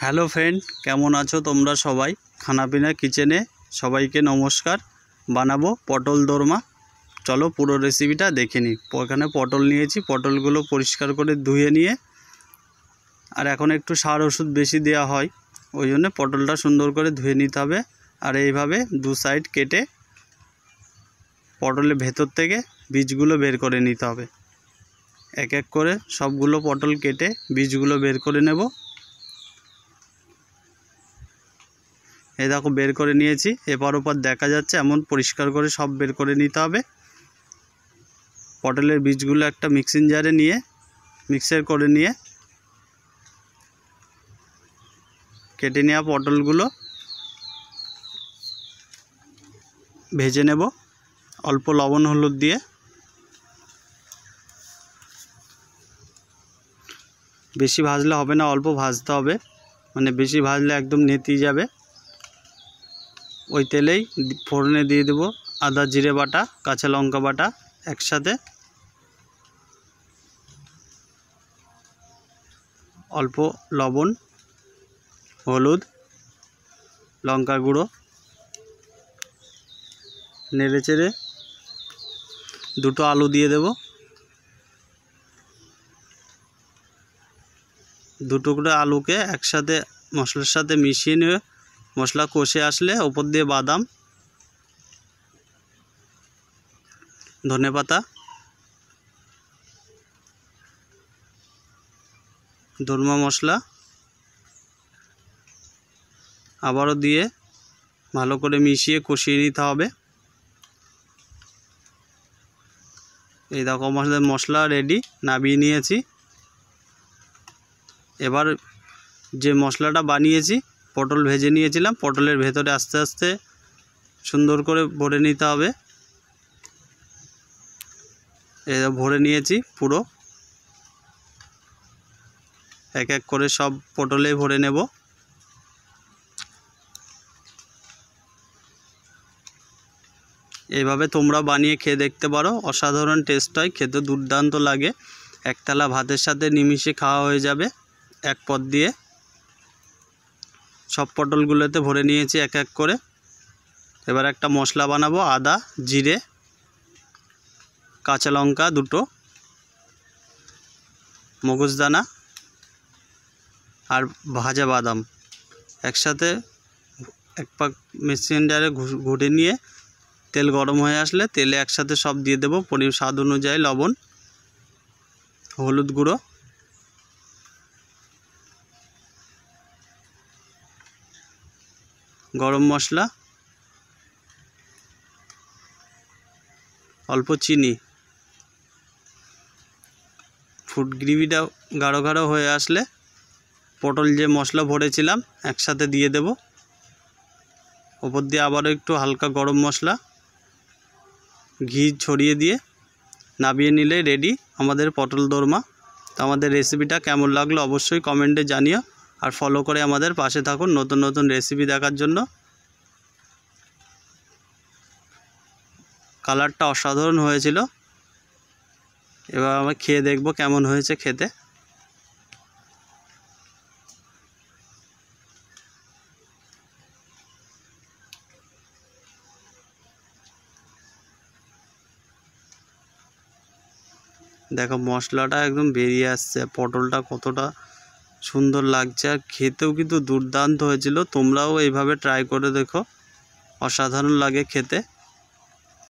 Hello friend, কেমন আছো তোমরা সবাই? খানাপিনা কিচেনে সবাইকে নমস্কার। বানাবো পটল দোরমা। চলো পুরো রেসিপিটা দেখে নিই। এখানে পটল নিয়েছি, পটলগুলো পরিষ্কার করে ধুয়ে নিয়ে, আর এখন একটু সার ওষুধ বেশি দেওয়া হয়, ওই জন্য পটলটা সুন্দর করে ধুয়ে নিতে হবে। আর এইভাবে দু সাইড কেটে পটলের ভেতর থেকে বীজগুলো বের করে নিতে হবে। এক এক করে সবগুলো পটল কেটে বীজগুলো বের করে নেব। এই দেখো বের করে নিয়েছি, এপার ওপার দেখা যাচ্ছে এমন পরিষ্কার করে সব বের করে নিতে হবে। পটলের বীজগুলো একটা মিক্সিং জারে নিয়ে মিক্সার করে নিয়ে কেটে নেওয়া পটলগুলো ভেজে নেব অল্প লবণ হলুদ দিয়ে। বেশি ভাজলে হবে না, অল্প ভাজতে হবে, মানে বেশি ভাজলে একদম নেতিয়ে যাবে। ওই তেলেই ফোড়নে দিয়ে দেব আদা জিরে বাটা, কাঁচা লঙ্কা বাটা একসাথে, অল্প লবণ হলুদ লঙ্কার গুঁড়ো, নেড়ে চেড়ে দুটো আলু দিয়ে দেব। দু টুকরো আলুকে একসাথে মশলার সাথে মিশিয়ে নিয়ে মশলা কষে আসলে ওপর দিয়ে বাদাম, ধনেপাতা, দোরমা মশলা আবারও দিয়ে ভালো করে মিশিয়ে কষিয়ে নিতে হবে। এই দেখো আমাদের মশলা রেডি, নামিয়ে নিয়েছি। এবার যে মশলাটা বানিয়েছি, পটল ভেজে নিয়েছিলাম, পটলের ভেতরে আস্তে আস্তে সুন্দর করে ভরে নিতে হবে। এটা ভরে নিয়েছি পুরো, এক এক করে সব পটলে ভরে নেব। এইভাবে তোমরা বানিয়ে খেয়ে দেখতে পারো, অসাধারণ টেস্ট হয়, খেতে দুর্দান্ত লাগে। এক থালা ভাতের সাথে নিমিশে খাওয়া হয়ে যাবে এক পদ দিয়ে। সব পটলগুলোতে ভরে নিয়েছি এক এক করে। এবার একটা মশলা বানাবো, আদা জিরে কাঁচা লঙ্কা দুটো, মগজদানা আর ভাজা বাদাম একসাথে এক পাক মিক্সিং জারে ঘুটে নিয়ে তেল গরম হয়ে আসলে তেলে একসাথে সব দিয়ে দেবো। স্বাদ অনুযায়ী লবণ, হলুদ গুঁড়ো, গরম মশলা, অল্প চিনি। ফুড গ্রেভিটা গাঢ় গাঢ় হয়ে আসলে পটল যে মশলা ভরেছিলাম একসাথে দিয়ে দেব। ওপর দিয়ে আবারও একটু হালকা গরম মশলা, ঘি ছড়িয়ে দিয়ে নামিয়ে নিলে রেডি আমাদের পটল দোরমা। তো আমাদের রেসিপিটা কেমন লাগলো অবশ্যই কমেন্টে জানিও, আর ফলো করে আমাদের পাশে থাকুন নতুন নতুন রেসিপি দেখার জন্য। কালারটা অসাধারণ হয়েছিল। এবার আমরা খেয়ে দেখব কেমন হয়েছে খেতে। দেখো মশলাটা একদম বেরিয়ে আসছে, পটলটা কতটা সুন্দর লাগছে, আর খেতেও কিন্তু দুর্দান্ত হয়েছিল। তোমরাও এইভাবে ট্রাই করে দেখো, অসাধারণ লাগে খেতে।